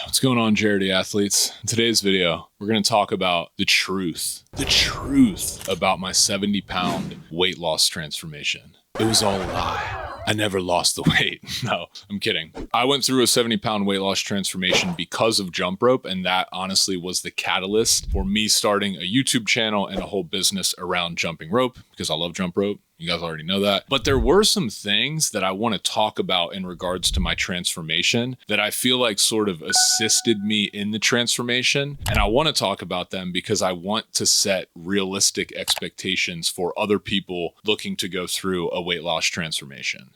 What's going on, Jarity athletes? In today's video, we're going to talk about the truth about my 70-pound weight loss transformation. It was all a lie. I never lost the weight. No, I'm kidding. I went through a 70-pound weight loss transformation because of jump rope, and that honestly was the catalyst for me starting a YouTube channel and a whole business around jumping rope because I love jump rope. You guys already know that. But there were some things that I want to talk about in regards to my transformation that I feel like sort of assisted me in the transformation. And I want to talk about them because I want to set realistic expectations for other people looking to go through a weight loss transformation.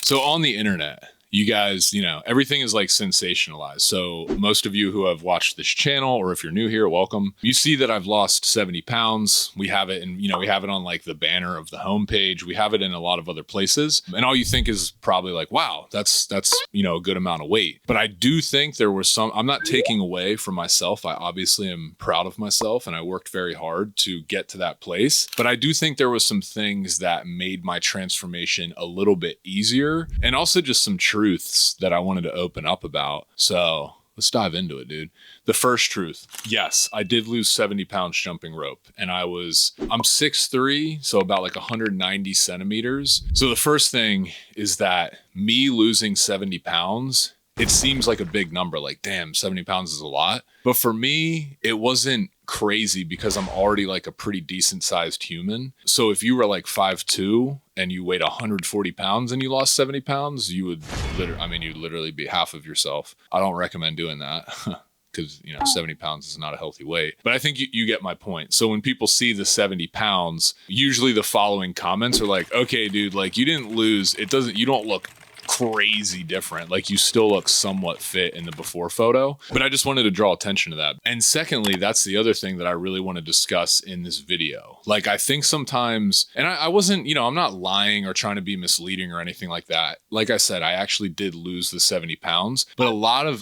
So on the internet, you guys, everything is like sensationalized. So most of you who have watched this channel, or if you're new here, welcome. You see that I've lost 70 pounds. We have it in, we have it on like the banner of the homepage. We have it in a lot of other places. And all you think is probably like, wow, that's a good amount of weight. But I do think there was I'm not taking away from myself. I obviously am proud of myself and I worked very hard to get to that place. But I do think there was some things that made my transformation a little bit easier, and also just some truths that I wanted to open up about. So let's dive into it, dude. The first truth. Yes, I did lose 70 pounds jumping rope, and I'm 6'3", so about like 190 centimeters. So the first thing is that me losing 70 pounds, it seems like a big number, like, damn, 70 pounds is a lot. But for me, it wasn't crazy because I'm already like a pretty decent sized human. So if you were like 5'2" and you weighed 140 pounds and you lost 70 pounds, you'd literally be half of yourself. I don't recommend doing that. Because 70 pounds is not a healthy weight. But I think you get my point. So when people see the 70 pounds, usually the following comments are like, okay, dude, like you didn't lose. You don't look crazy different. Like you still look somewhat fit in the before photo. But I just wanted to draw attention to that. And secondly, that's the other thing that I really want to discuss in this video. Like I think sometimes, and I wasn't, I'm not lying or trying to be misleading or anything like that. Like I said, I actually did lose the 70 pounds, but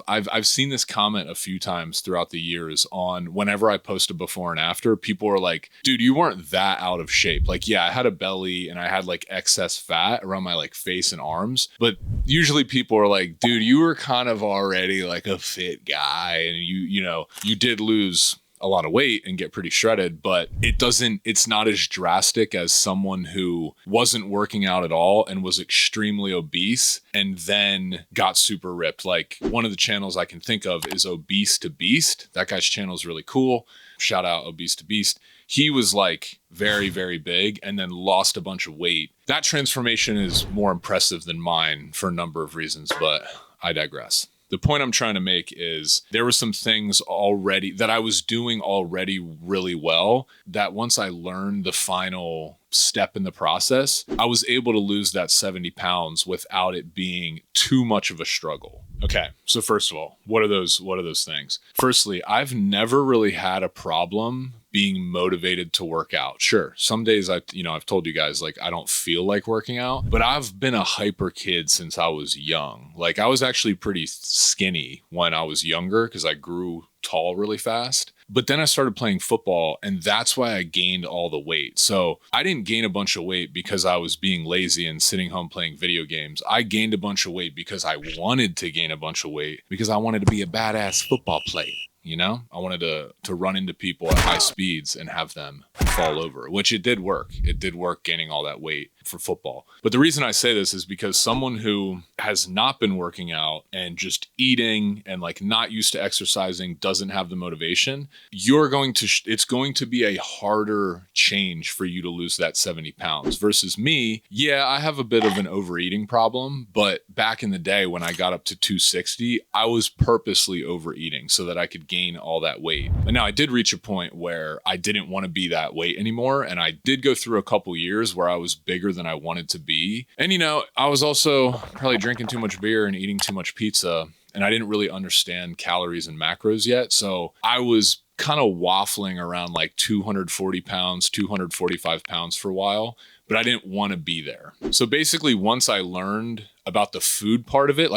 I've seen this comment a few times throughout the years on whenever I post a before and after, people are like, dude, you weren't that out of shape. Like, yeah, I had a belly and I had like excess fat around my like face and arms, but usually people are like, dude, you were kind of already like a fit guy and you did lose a lot of weight and get pretty shredded, but it's not as drastic as someone who wasn't working out at all and was extremely obese and then got super ripped. Like one of the channels I can think of is Obese to Beast. That guy's channel is really cool. Shout out Obese to Beast. He was like very, very big and then lost a bunch of weight. That transformation is more impressive than mine for a number of reasons, but I digress. The point I'm trying to make is there were some things already that I was doing already really well that once I learned the final step in the process, I was able to lose that 70 pounds without it being too much of a struggle. Okay, so first of all, what are those things? Firstly, I've never really had a problem being motivated to work out. Sure, some days I've told you guys like I don't feel like working out, but I've been a hyper kid since I was young. Like I was actually pretty skinny when I was younger because I grew tall really fast. But then I started playing football and that's why I gained all the weight. So I didn't gain a bunch of weight because I was being lazy and sitting home playing video games. I gained a bunch of weight because I wanted to gain a bunch of weight because I wanted to be a badass football player. I wanted to run into people at high speeds and have them fall over, which it did work. It did work gaining all that weight for football. But the reason I say this is because someone who has not been working out and just eating and like not used to exercising doesn't have the motivation, it's going to be a harder change for you to lose that 70 pounds versus me. Yeah, I have a bit of an overeating problem, but back in the day when I got up to 260, I was purposely overeating so that I could gain all that weight. And now I did reach a point where I didn't want to be that weight anymore. And I did go through a couple years where I was bigger than I wanted to be. And, I was also probably drinking too much beer and eating too much pizza. And I didn't really understand calories and macros yet. So I was kind of waffling around like 240 pounds, 245 pounds for a while, but I didn't want to be there. So basically, once I learned about the food part of it,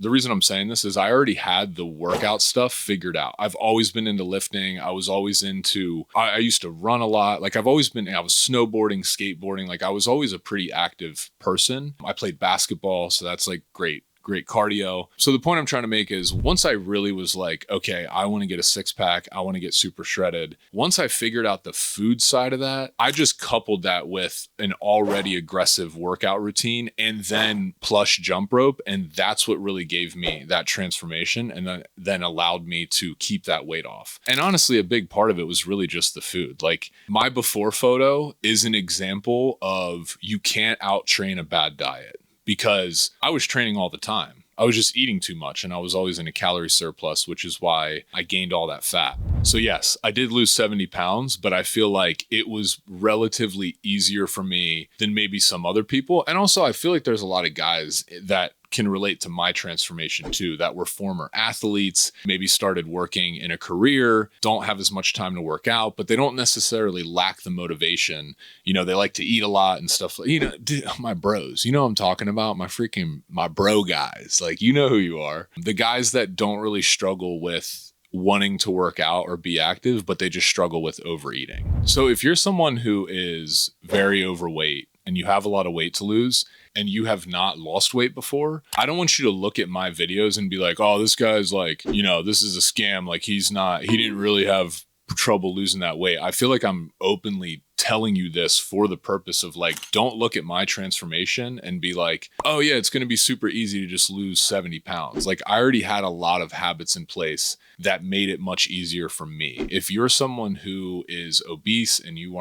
the reason I'm saying this is I already had the workout stuff figured out. I've always been into lifting. I was always I used to run a lot. Like I was snowboarding, skateboarding. Like I was always a pretty active person. I played basketball. So that's like great great cardio. So the point I'm trying to make is once I really was like, okay, I want to get a six pack, I want to get super shredded. Once I figured out the food side of that, I just coupled that with an already aggressive workout routine and then plush jump rope. And that's what really gave me that transformation and then allowed me to keep that weight off. And honestly, a big part of it was really just the food. Like my before photo is an example of you can't out train a bad diet, because I was training all the time. I was just eating too much and I was always in a calorie surplus, which is why I gained all that fat. So yes, I did lose 70 pounds, but I feel like it was relatively easier for me than maybe some other people. And also I feel like there's a lot of guys that can relate to my transformation too, that were former athletes, maybe started working in a career, don't have as much time to work out, but they don't necessarily lack the motivation. You know, they like to eat a lot and stuff. You know, dude, my bros, you know what I'm talking about? My bro guys, like, you know who you are. The guys that don't really struggle with wanting to work out or be active, but they just struggle with overeating. So if you're someone who is very overweight and you have a lot of weight to lose, and you have not lost weight before, I don't want you to look at my videos and be like, oh, this guy's like, you know, this is a scam. Like he didn't really have trouble losing that weight. I feel like I'm openly telling you this for the purpose of like, don't look at my transformation and be like, oh yeah, it's going to be super easy to just lose 70 pounds. Like I already had a lot of habits in place that made it much easier for me. If you're someone who is obese and you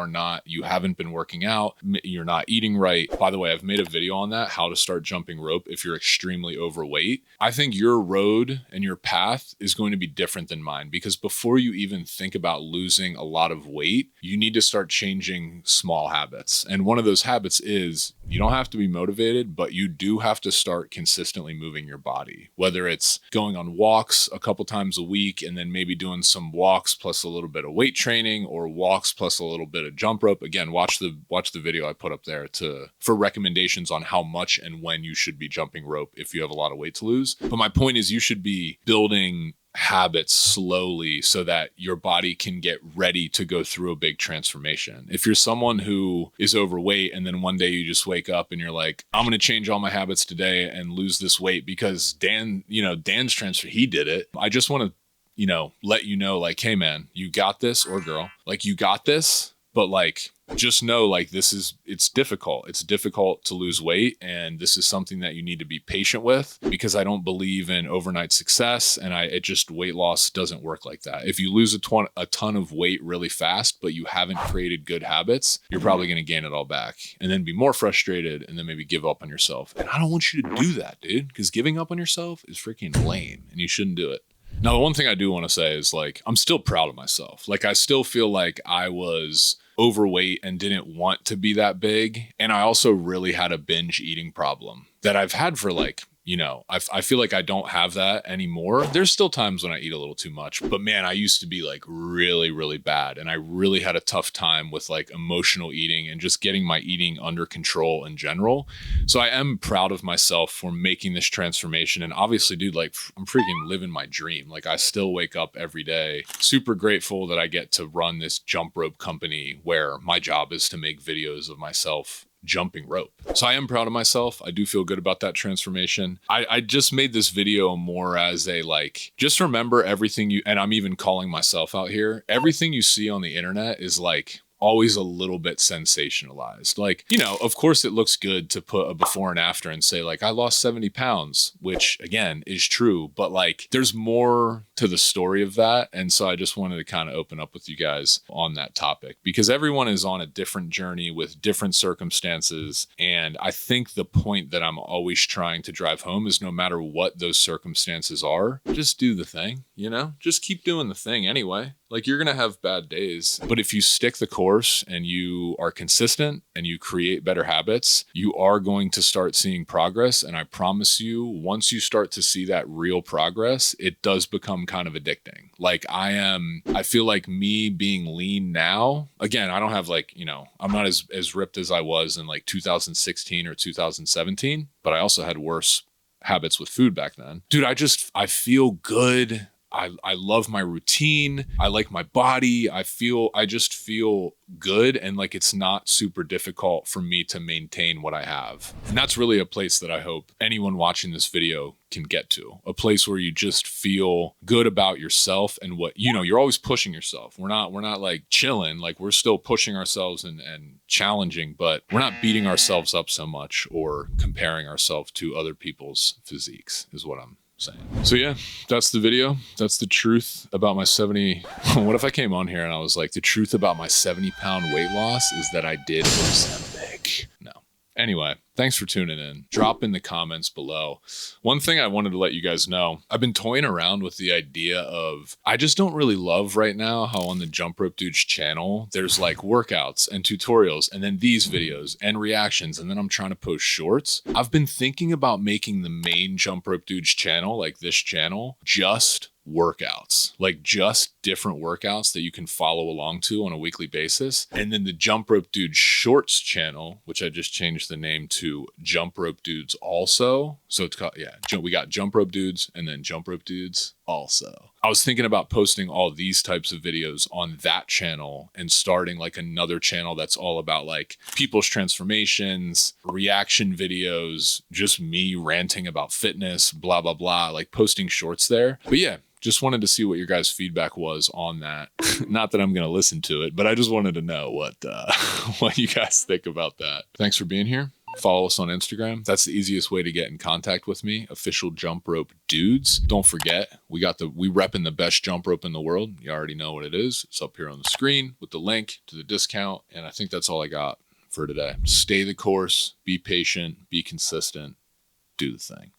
haven't been working out, you're not eating right. By the way, I've made a video on that, how to start jumping rope if you're extremely overweight. I think your road and your path is going to be different than mine, because before you even think about losing a lot of weight, you need to start changing small habits. And one of those habits is you don't have to be motivated, but you do have to start consistently moving your body, whether it's going on walks a couple times a week and then maybe doing some walks plus a little bit of weight training, or walks plus a little bit of jump rope. Again, watch the video I put up there for recommendations on how much and when you should be jumping rope if you have a lot of weight to lose. But my point is you should be building habits slowly so that your body can get ready to go through a big transformation. If you're someone who is overweight and then one day you just wake up and you're like, I'm going to change all my habits today and lose this weight because Dan's transfer, he did it. I just want to, let you know, like, hey man, you got this, or girl, like you got this, but like, just know like it's difficult. It's difficult to lose weight. And this is something that you need to be patient with, because I don't believe in overnight success. And weight loss doesn't work like that. If you lose a ton of weight really fast, but you haven't created good habits, you're probably going to gain it all back and then be more frustrated and then maybe give up on yourself. And I don't want you to do that, dude, because giving up on yourself is freaking lame and you shouldn't do it. Now, the one thing I do want to say is like, I'm still proud of myself. Like I still feel like I was overweight and didn't want to be that big. And I also really had a binge eating problem that I've had for like, I feel like I don't have that anymore. There's still times when I eat a little too much, but man, I used to be like really, really bad. And I really had a tough time with like emotional eating and just getting my eating under control in general. So I am proud of myself for making this transformation. And obviously, dude, like I'm freaking living my dream. Like I still wake up every day, super grateful that I get to run this jump rope company where my job is to make videos of myself jumping rope. So I am proud of myself. I do feel good about that transformation. I just made this video more as a like, just remember everything and I'm even calling myself out here, everything you see on the internet is like always a little bit sensationalized. Like, of course it looks good to put a before and after and say like, I lost 70 pounds, which again is true, but like there's more to the story of that. And so I just wanted to kind of open up with you guys on that topic, because everyone is on a different journey with different circumstances. And I think the point that I'm always trying to drive home is no matter what those circumstances are, just do the thing, just keep doing the thing anyway. Like you're going to have bad days, but if you stick the course and you are consistent and you create better habits, you are going to start seeing progress. And I promise you, once you start to see that real progress, it does become kind of addicting. Like I feel like me being lean now, again, I don't have like, I'm not as ripped as I was in like 2016 or 2017, but I also had worse habits with food back then. Dude, I feel good. I love my routine. I like my body. I just feel good. And like, it's not super difficult for me to maintain what I have. And that's really a place that I hope anyone watching this video can get to, a place where you just feel good about yourself and what, you know, you're always pushing yourself. We're not like chilling, like we're still pushing ourselves and challenging, but we're not beating ourselves up so much or comparing ourselves to other people's physiques is what I'm saying. So yeah, that's the video. That's the truth about my 70. What if I came on here and I was like, the truth about my 70-pound weight loss is that I did Ozempic? No. Anyway, thanks for tuning in. Drop in the comments below. One thing I wanted to let you guys know, I've been toying around with the idea of, I just don't really love right now how on the Jump Rope Dudes channel, there's like workouts and tutorials and then these videos and reactions. And then I'm trying to post shorts. I've been thinking about making the main Jump Rope Dudes channel, like this channel, just workouts, like just different workouts that you can follow along to on a weekly basis. And then the Jump Rope Dudes Shorts channel, which I just changed the name to Jump Rope Dudes Also. So it's called, yeah, we got Jump Rope Dudes and then Jump Rope Dudes Also. I was thinking about posting all these types of videos on that channel and starting like another channel that's all about like people's transformations, reaction videos, just me ranting about fitness, blah, blah, blah, like posting shorts there. But yeah, just wanted to see what your guys' feedback was on that. Not that I'm going to listen to it, but I just wanted to know what you guys think about that. Thanks for being here. Follow us on Instagram. That's the easiest way to get in contact with me. Official Jump Rope Dudes. Don't forget, we repping the best jump rope in the world. You already know what it is. It's up here on the screen with the link to the discount. And I think that's all I got for today. Stay the course, be patient, be consistent, do the thing.